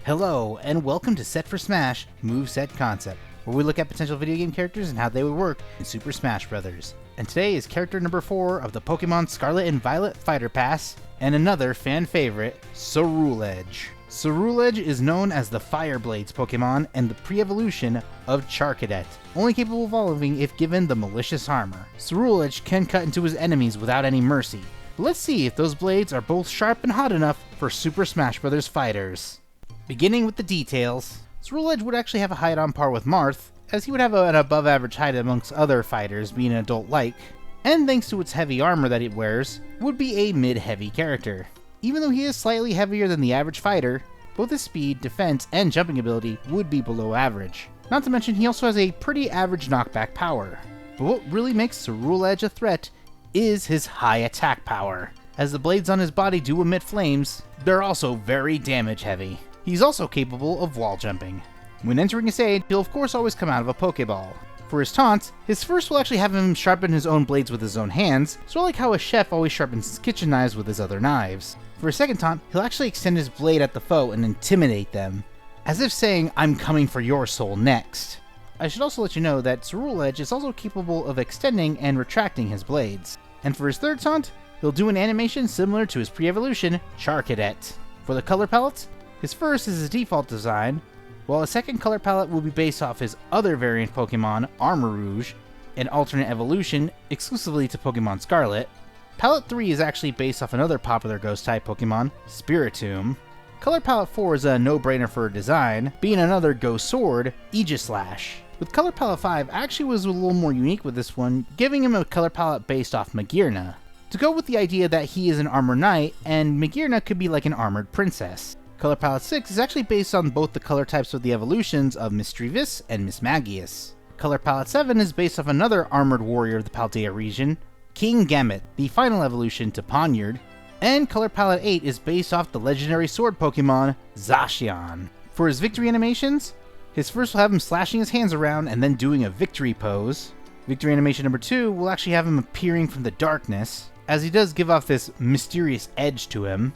Hello, and welcome to Set for Smash Moveset Concept, where we look at potential video game characters and how they would work in Super Smash Bros. And today is character number 4 of the Pokémon Scarlet and Violet Fighter Pass, and another fan favorite, Ceruledge. Ceruledge is known as the Fire Blades Pokémon and the pre-evolution of Charcadet, only capable of evolving if given the malicious armor. Ceruledge can cut into his enemies without any mercy, but let's see if those blades are both sharp and hot enough for Super Smash Bros. Fighters. Beginning with the details, Ceruledge would actually have a height on par with Marth, as he would have an above average height amongst other fighters, being an adult-like, and thanks to its heavy armor that it wears, would be a mid-heavy character. Even though he is slightly heavier than the average fighter, both his speed, defense, and jumping ability would be below average. Not to mention he also has a pretty average knockback power. But what really makes Ceruledge a threat is his high attack power. As the blades on his body do emit flames, they're also very damage heavy. He's also capable of wall jumping. When entering a stage, he'll of course always come out of a Pokeball. For his taunts, his first will actually have him sharpen his own blades with his own hands, sort of like how a chef always sharpens his kitchen knives with his other knives. For his second taunt, he'll actually extend his blade at the foe and intimidate them, as if saying, "I'm coming for your soul next." I should also let you know that Ceruledge is also capable of extending and retracting his blades. And for his third taunt, he'll do an animation similar to his pre-evolution, Charcadet. For the color palettes, his first is his default design, while his second color palette will be based off his other variant Pokemon, Armor Rouge, an alternate evolution exclusively to Pokemon Scarlet. Palette 3 is actually based off another popular Ghost-type Pokemon, Spiritomb. Color Palette 4 is a no-brainer for a design, being another Ghost Sword, Aegislash. With Color Palette 5 actually was a little more unique with this one, giving him a color palette based off Magearna, to go with the idea that he is an Armor Knight, and Magearna could be like an Armored Princess. Color Palette 6 is actually based on both the color types of the evolutions of Misdreavus and Mismagius. Color Palette 7 is based off another armored warrior of the Paldea region, King Gamut, the final evolution to Poniard. And Color Palette 8 is based off the legendary sword Pokemon, Zacian. For his victory animations, his first will have him slashing his hands around and then doing a victory pose. Victory animation number 2 will actually have him appearing from the darkness, as he does give off this mysterious edge to him.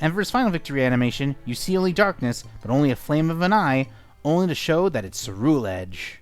And for his final victory animation, you see only darkness, but only a flame of an eye, only to show that it's Ceruledge.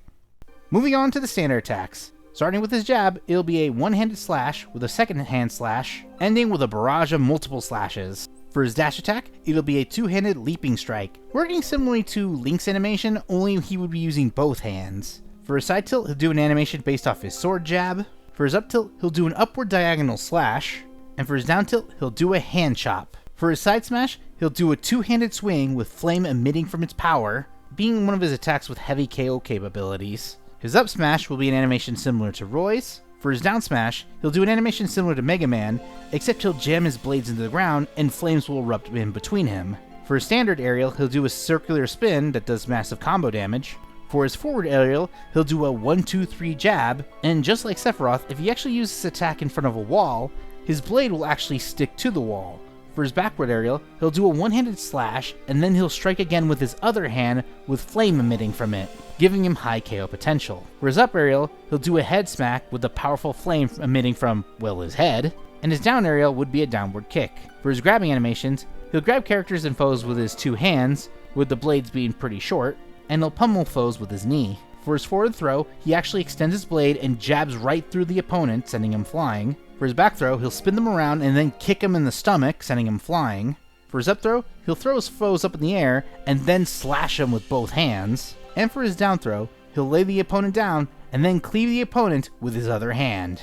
Moving on to the standard attacks. Starting with his jab, it'll be a one-handed slash with a second hand slash, ending with a barrage of multiple slashes. For his dash attack, it'll be a two-handed leaping strike, working similarly to Link's animation, only he would be using both hands. For his side tilt, he'll do an animation based off his sword jab. For his up tilt, he'll do an upward diagonal slash. And for his down tilt, he'll do a hand chop. For his side smash, he'll do a two-handed swing with flame emitting from its power, being one of his attacks with heavy KO capabilities. His up smash will be an animation similar to Roy's. For his down smash, he'll do an animation similar to Mega Man, except he'll jam his blades into the ground and flames will erupt in between him. For his standard aerial, he'll do a circular spin that does massive combo damage. For his forward aerial, he'll do a 1-2-3 jab, and just like Sephiroth, if he actually uses this attack in front of a wall, his blade will actually stick to the wall. For his backward aerial, he'll do a one-handed slash, and then he'll strike again with his other hand with flame emitting from it, giving him high KO potential. For his up aerial, he'll do a head smack with a powerful flame emitting from, well, his head, and his down aerial would be a downward kick. For his grabbing animations, he'll grab characters and foes with his two hands, with the blades being pretty short, and he'll pummel foes with his knee. For his forward throw, he actually extends his blade and jabs right through the opponent, sending him flying. For his back throw, he'll spin them around and then kick him in the stomach, sending him flying. For his up throw, he'll throw his foes up in the air and then slash them with both hands. And for his down throw, he'll lay the opponent down and then cleave the opponent with his other hand.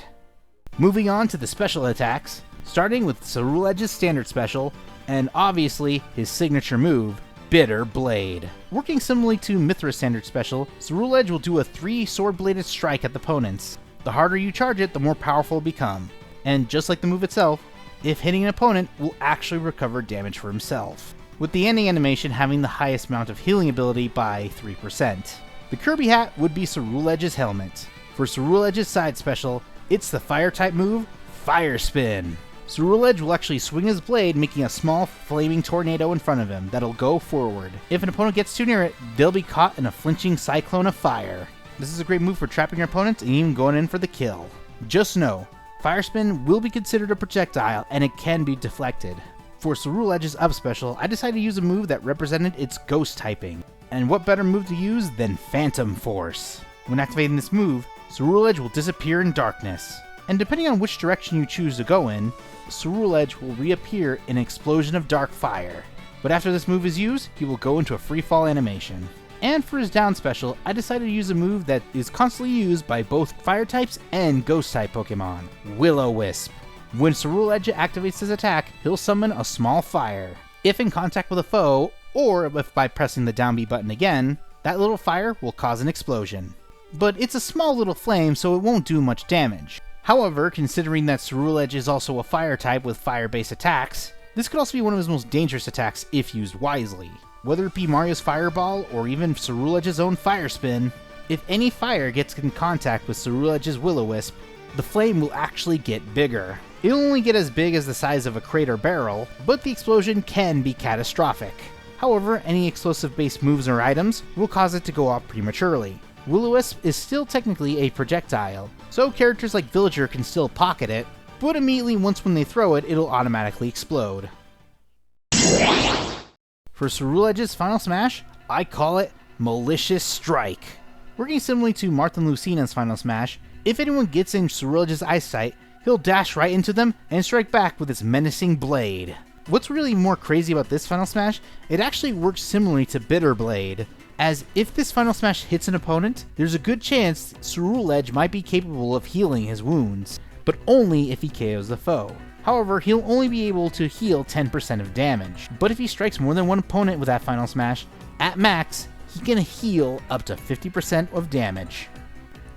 Moving on to the special attacks, starting with Ceruledge's standard special, and obviously his signature move, Bitter Blade. Working similarly to Mithra's standard special, Ceruledge will do a 3 sword-bladed strike at the opponents. The harder you charge it, the more powerful it'll become. And just like the move itself, if hitting an opponent, will actually recover damage for himself, with the ending animation having the highest amount of healing ability by 3%. The Kirby hat would be Ceruledge's helmet. For Ceruledge's side special, it's the fire-type move, Fire Spin. Ceruledge will actually swing his blade, making a small flaming tornado in front of him that'll go forward. If an opponent gets too near it, they'll be caught in a flinching cyclone of fire. This is a great move for trapping your opponents and even going in for the kill. Just know, Fire Spin will be considered a projectile and it can be deflected. For Ceruledge's up special, I decided to use a move that represented its ghost typing. And what better move to use than Phantom Force? When activating this move, Ceruledge will disappear in darkness. And depending on which direction you choose to go in, Ceruledge will reappear in an explosion of dark fire. But after this move is used, he will go into a free fall animation. And for his down special, I decided to use a move that is constantly used by both fire types and ghost type Pokemon, Will-O-Wisp. When Ceruledge activates his attack, he'll summon a small fire. If in contact with a foe, or if by pressing the down B button again, that little fire will cause an explosion. But it's a small little flame, so it won't do much damage. However, considering that Ceruledge is also a fire type with fire-based attacks, this could also be one of his most dangerous attacks if used wisely. Whether it be Mario's Fireball or even Ceruledge's own Fire Spin, if any fire gets in contact with Ceruledge's Will-O-Wisp, the flame will actually get bigger. It'll only get as big as the size of a crater barrel, but the explosion can be catastrophic. However, any explosive-based moves or items will cause it to go off prematurely. Will-O-Wisp is still technically a projectile, so characters like Villager can still pocket it, but immediately when they throw it, it'll automatically explode. For Ceruledge's final smash, I call it Malicious Strike. Working similarly to Marth and Lucina's final smash, if anyone gets in Ceruledge's eyesight, he'll dash right into them and strike back with its menacing blade. What's really more crazy about this final smash, it actually works similarly to Bitter Blade, as if this final smash hits an opponent, there's a good chance Ceruledge might be capable of healing his wounds, but only if he KOs the foe. However, he'll only be able to heal 10% of damage, but if he strikes more than one opponent with that final smash, at max, he can heal up to 50% of damage.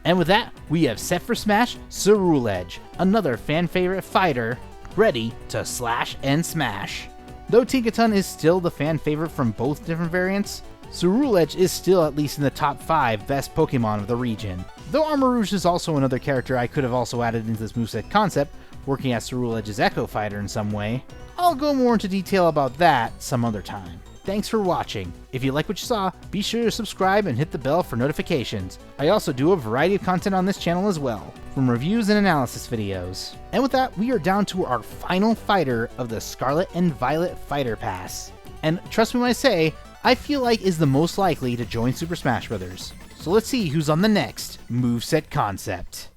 And with that, we have set for Smash Ceruledge, another fan favorite fighter, ready to slash and smash. Though Tinkaton is still the fan favorite from both different variants, Ceruledge is still at least in the top 5 best Pokemon of the region. Though Armarouge is also another character I could have also added into this moveset concept, working as Ceruledge's Echo Fighter in some way. I'll go more into detail about that some other time. Thanks for watching. If you like what you saw, be sure to subscribe and hit the bell for notifications. I also do a variety of content on this channel as well, from reviews and analysis videos. And with that, we are down to our final fighter of the Scarlet and Violet Fighter Pass. And trust me when I say, I feel like is the most likely to join Super Smash Bros. So let's see who's on the next moveset concept.